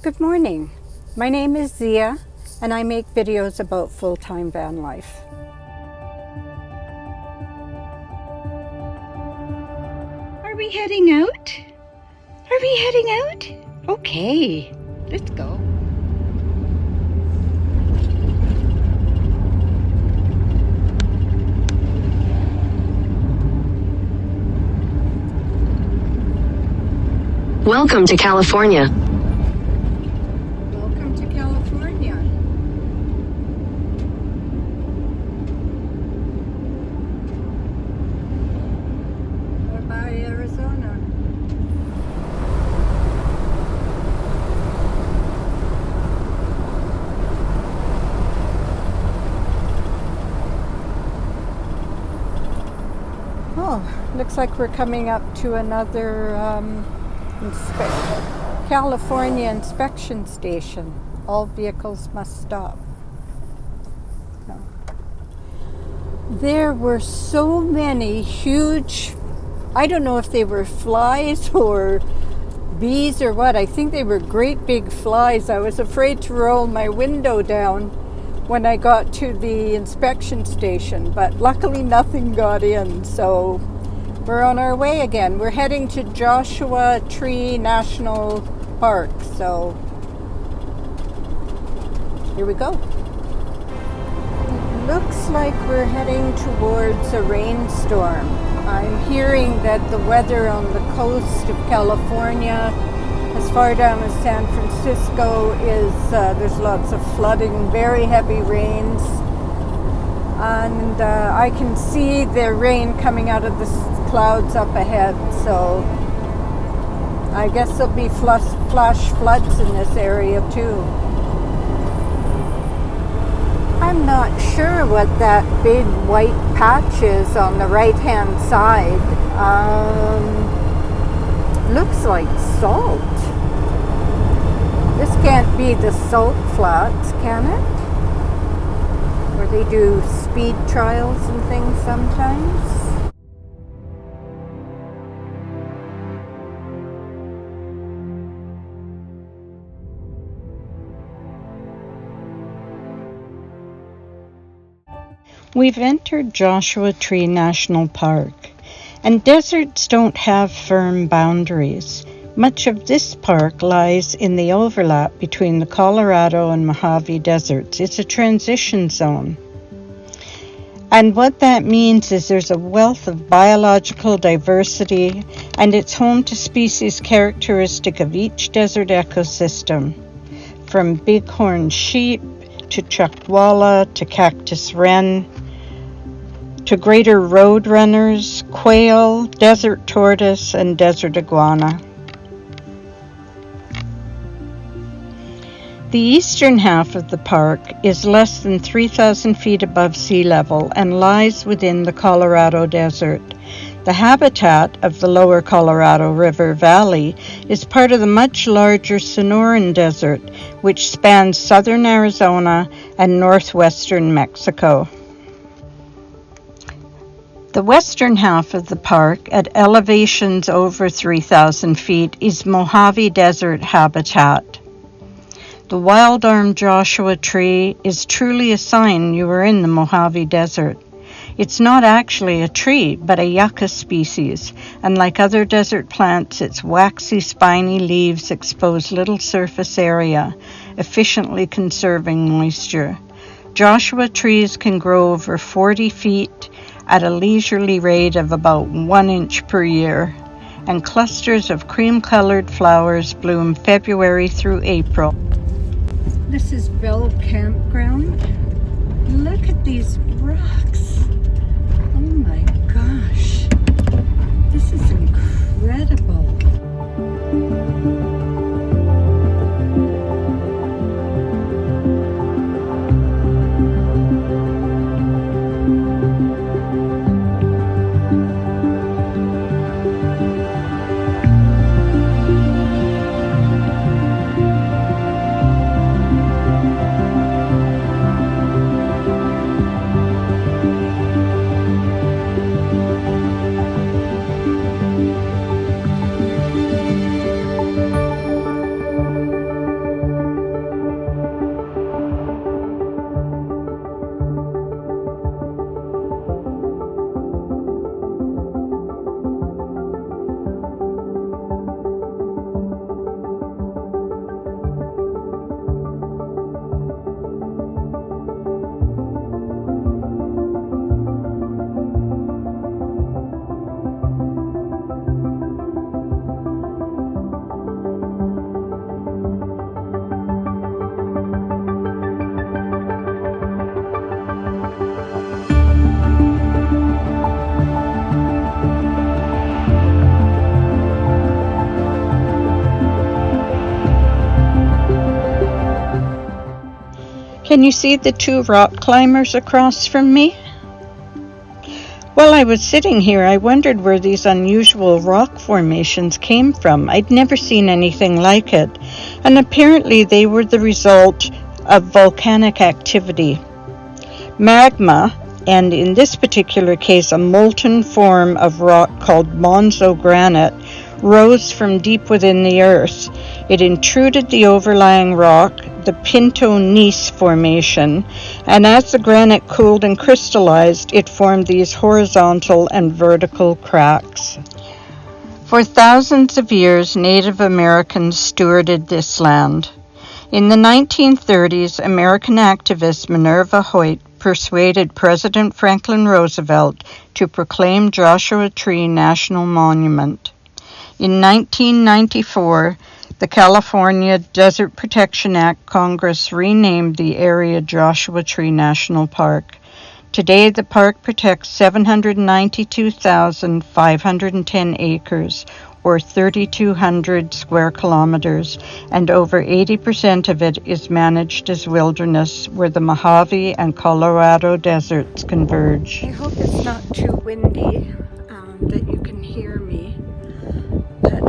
Good morning. My name is Zia, and I make videos about full-time van life. Are we heading out? Are we heading out? Okay, let's go. Welcome to California. Welcome to California. We're by Arizona. Oh, looks like we're coming up to another California inspection station. All vehicles must stop. No. There were so many huge, I don't know if they were flies or bees or what. I think they were great big flies. I was afraid to roll my window down when I got to the inspection station, but luckily nothing got in, so we're on our way again. We're heading to Joshua Tree National Park, so here we go. It looks like we're heading towards a rainstorm. I'm hearing that the weather on the coast of California, as far down as San Francisco, is there's lots of flooding, very heavy rains. And I can see the rain coming out of the clouds up ahead, so I guess there'll be flash floods in this area too. I'm not sure what that big white patch is on the right-hand side. Looks like salt. This can't be the salt flats, can it? Where they do speed trials and things sometimes. We've entered Joshua Tree National Park, and deserts don't have firm boundaries. Much of this park lies in the overlap between the Colorado and Mojave deserts. It's a transition zone. And what that means is there's a wealth of biological diversity, and it's home to species characteristic of each desert ecosystem, from bighorn sheep to chuckwalla to cactus wren, to greater roadrunners, quail, desert tortoise, and desert iguana. The eastern half of the park is less than 3,000 feet above sea level and lies within the Colorado Desert. The habitat of the lower Colorado River Valley is part of the much larger Sonoran Desert, which spans southern Arizona and northwestern Mexico. The western half of the park, at elevations over 3,000 feet, is Mojave Desert habitat. The wild arm Joshua tree is truly a sign you are in the Mojave Desert. It's not actually a tree, but a yucca species, and like other desert plants, its waxy, spiny leaves expose little surface area, efficiently conserving moisture. Joshua trees can grow over 40 feet at a leisurely rate of about 1 inch per year, and clusters of cream-colored flowers bloom February through April. This is Bell Campground. Look at these rocks. Oh my gosh. This is incredible. Can you see the two rock climbers across from me? While I was sitting here, I wondered where these unusual rock formations came from. I'd never seen anything like it, and apparently they were the result of volcanic activity. Magma, and in this particular case a molten form of rock called Monzo granite, rose from deep within the earth. It intruded the overlying rock, the Pinto Gneiss Formation, and as the granite cooled and crystallized, it formed these horizontal and vertical cracks. For thousands of years, Native Americans stewarded this land. In the 1930s, American activist Minerva Hoyt persuaded President Franklin Roosevelt to proclaim Joshua Tree National Monument. In 1994, the California Desert Protection Act Congress renamed the area Joshua Tree National Park. Today, the park protects 792,510 acres, or 3,200 square kilometers, and over 80% of it is managed as wilderness where the Mojave and Colorado deserts converge. I hope it's not too windy, that you can hear me. But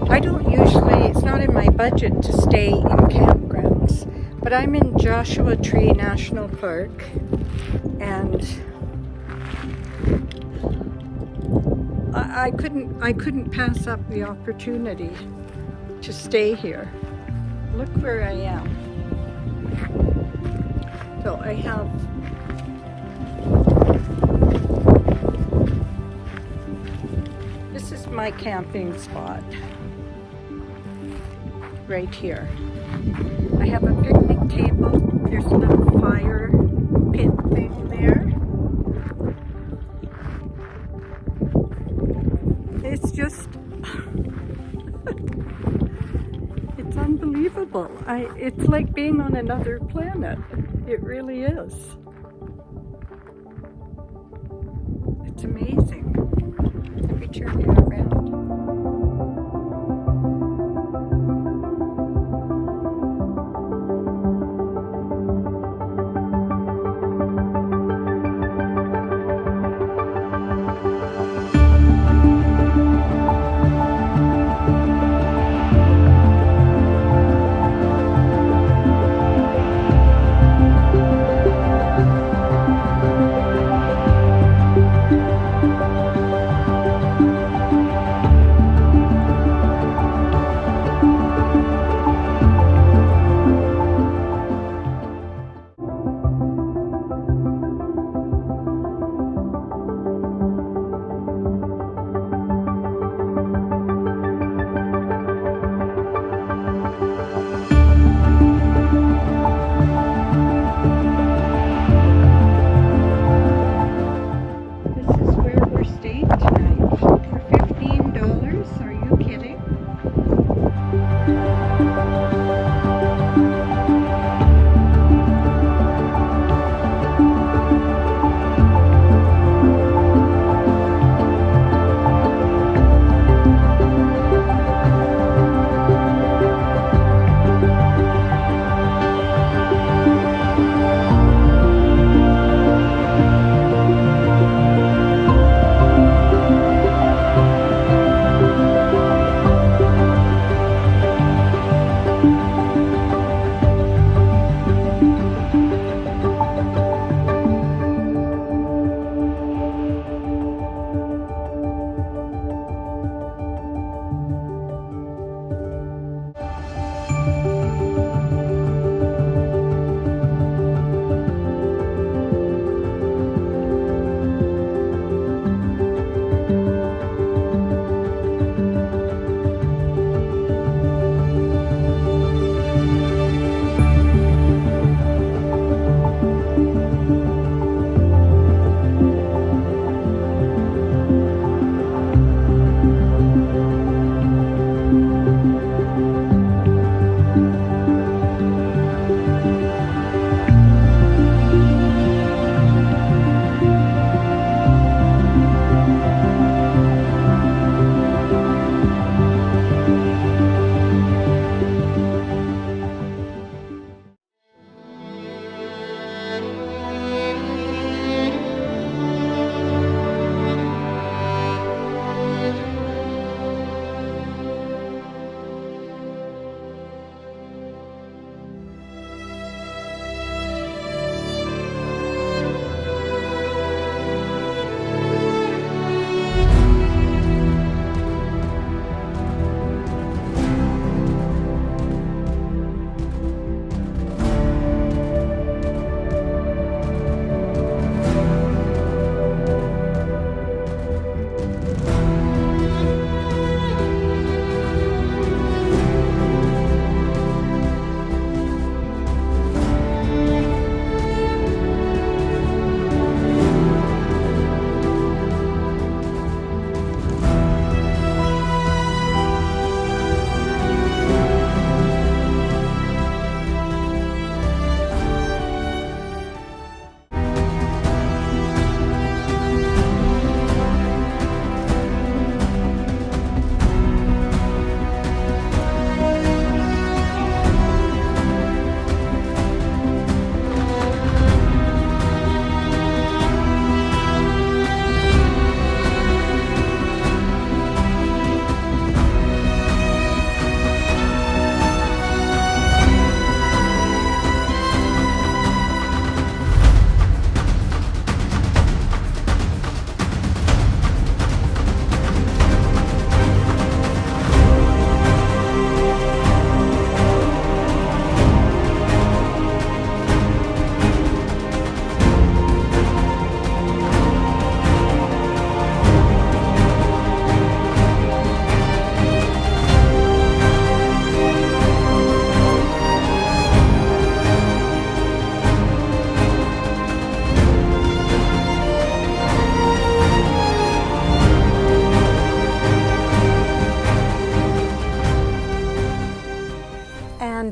I don't usually, it's not in my budget to stay in campgrounds, but I'm in Joshua Tree National Park, and I couldn't pass up the opportunity to stay here. Look where I am. So I have this is my camping spot right here. I have a picnic table. There's a little fire pit thing there. It's just, it's unbelievable. It's like being on another planet. It really is. It's amazing. Let me turn you around.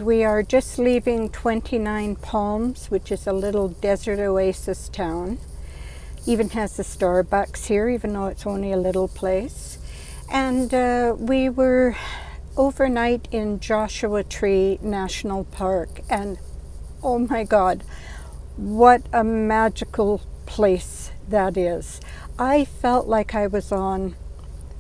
and we are just leaving 29 Palms, which is a little desert oasis town. Even has a Starbucks here, even though it's only a little place. And we were overnight in Joshua Tree National Park, and oh my God, what a magical place that is. I felt like I was on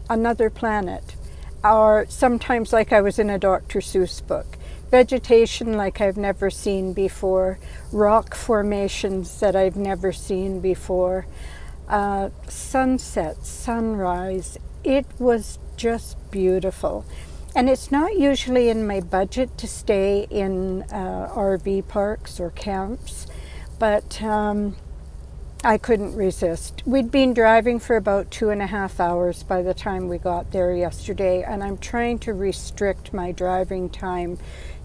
another planet, or sometimes like I was in a Dr. Seuss book. Vegetation like I've never seen before, rock formations that I've never seen before, sunset, sunrise. It was just beautiful. And it's not usually in my budget to stay in RV parks or camps, but I couldn't resist. We'd been driving for about 2.5 hours by the time we got there yesterday, and I'm trying to restrict my driving time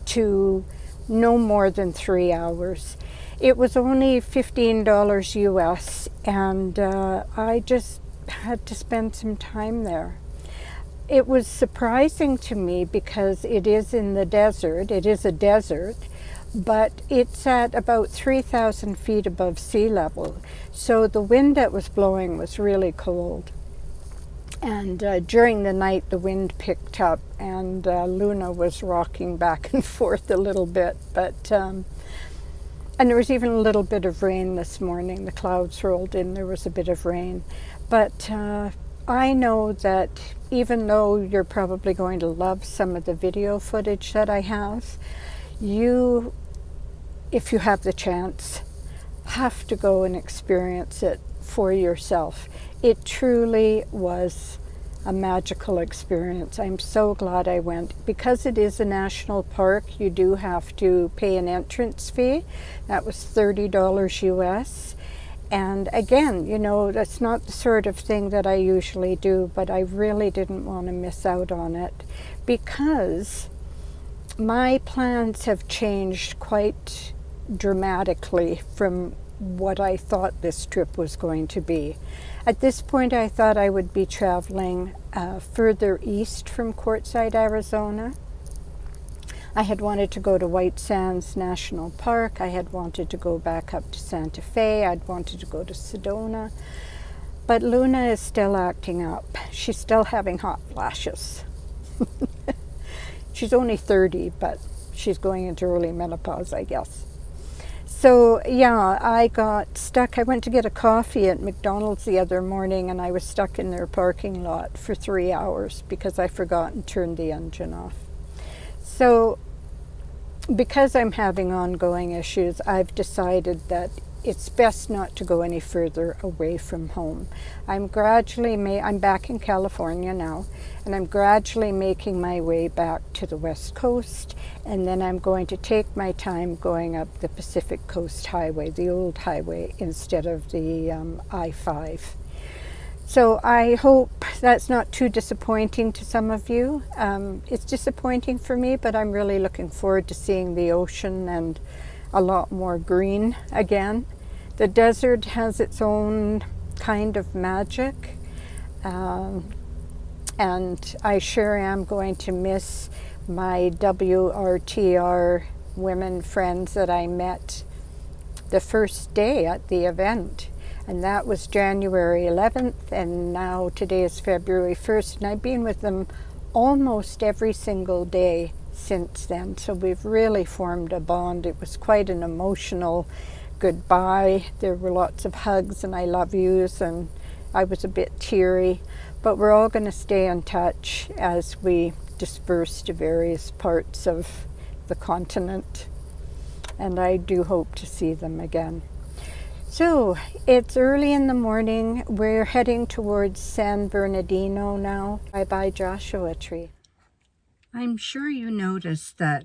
to no more than 3 hours. It was only $15 US, and I just had to spend some time there. It was surprising to me because it is in the desert. It is a desert, but it's at about 3,000 feet above sea level. So the wind that was blowing was really cold. And during the night, the wind picked up, and Luna was rocking back and forth a little bit. But and there was even a little bit of rain this morning. The clouds rolled in. There was a bit of rain. But I know that even though you're probably going to love some of the video footage that I have, you, if you have the chance, have to go and experience it for yourself. It truly was a magical experience. I'm so glad I went. Because it is a national park, you do have to pay an entrance fee. That was $30 US. And again, you know, that's not the sort of thing that I usually do, but I really didn't want to miss out on it because my plans have changed quite dramatically from what I thought this trip was going to be. At this point, I thought I would be traveling further east from Quartzsite, Arizona. I had wanted to go to White Sands National Park. I had wanted to go back up to Santa Fe. I'd wanted to go to Sedona. But Luna is still acting up. She's still having hot flashes. She's only 30, but she's going into early menopause, I guess. So yeah, I got stuck. I went to get a coffee at McDonald's the other morning, and I was stuck in their parking lot for 3 hours because I forgot and turned the engine off. So because I'm having ongoing issues, I've decided that it's best not to go any further away from home. I'm back in California now, and I'm gradually making my way back to the West Coast, and then I'm going to take my time going up the Pacific Coast Highway, the old highway, instead of the I-5. So I hope that's not too disappointing to some of you. It's disappointing for me, but I'm really looking forward to seeing the ocean and a lot more green again. The desert has its own kind of magic, and I sure am going to miss my WRTR women friends that I met the first day at the event. And that was January 11th, and now today is February 1st, and I've been with them almost every single day since then. So we've really formed a bond. It was quite an emotional goodbye. There were lots of hugs and I love yous, and I was a bit teary. But we're all going to stay in touch as we disperse to various parts of the continent. And I do hope to see them again. So it's early in the morning. We're heading towards San Bernardino now. Bye-bye Joshua Tree. I'm sure you noticed that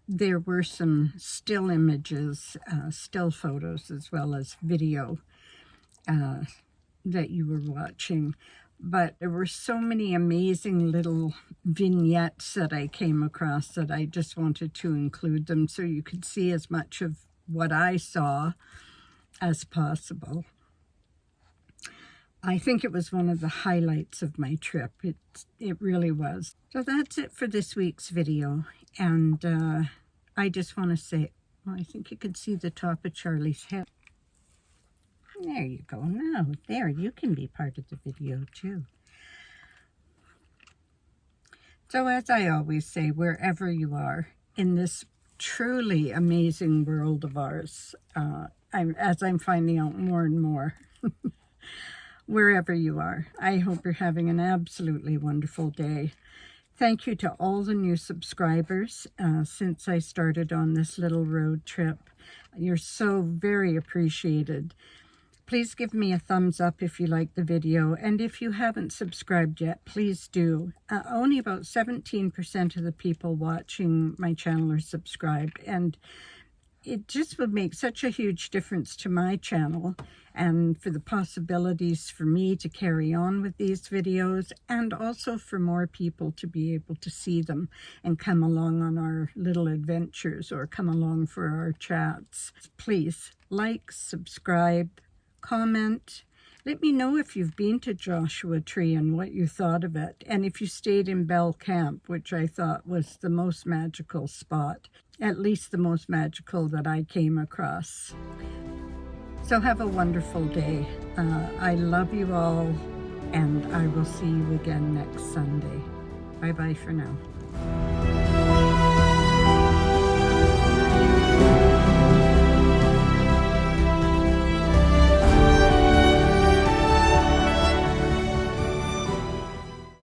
there were some still images, still photos, as well as video that you were watching. But there were so many amazing little vignettes that I came across that I just wanted to include them so you could see as much of what I saw as possible. I think it was one of the highlights of my trip. It really was. So that's it for this week's video. And I just want to say, well, I think you can see the top of Charlie's head. There you go. Now, there, you can be part of the video too. So as I always say, wherever you are in this truly amazing world of ours, as I'm finding out more and more, wherever you are, I hope you're having an absolutely wonderful day. Thank you to all the new subscribers since I started on this little road trip. You're so very appreciated. Please give me a thumbs up if you like the video, and if you haven't subscribed yet, please do. Only about 17% of the people watching my channel are subscribed, and it just would make such a huge difference to my channel and for the possibilities for me to carry on with these videos, and also for more people to be able to see them and come along on our little adventures or come along for our chats. Please like, subscribe, comment. Let me know if you've been to Joshua Tree and what you thought of it, and if you stayed in Bell Camp, which I thought was the most magical spot, at least the most magical that I came across. So have a wonderful day. I love you all, and I will see you again next Sunday. Bye-bye for now.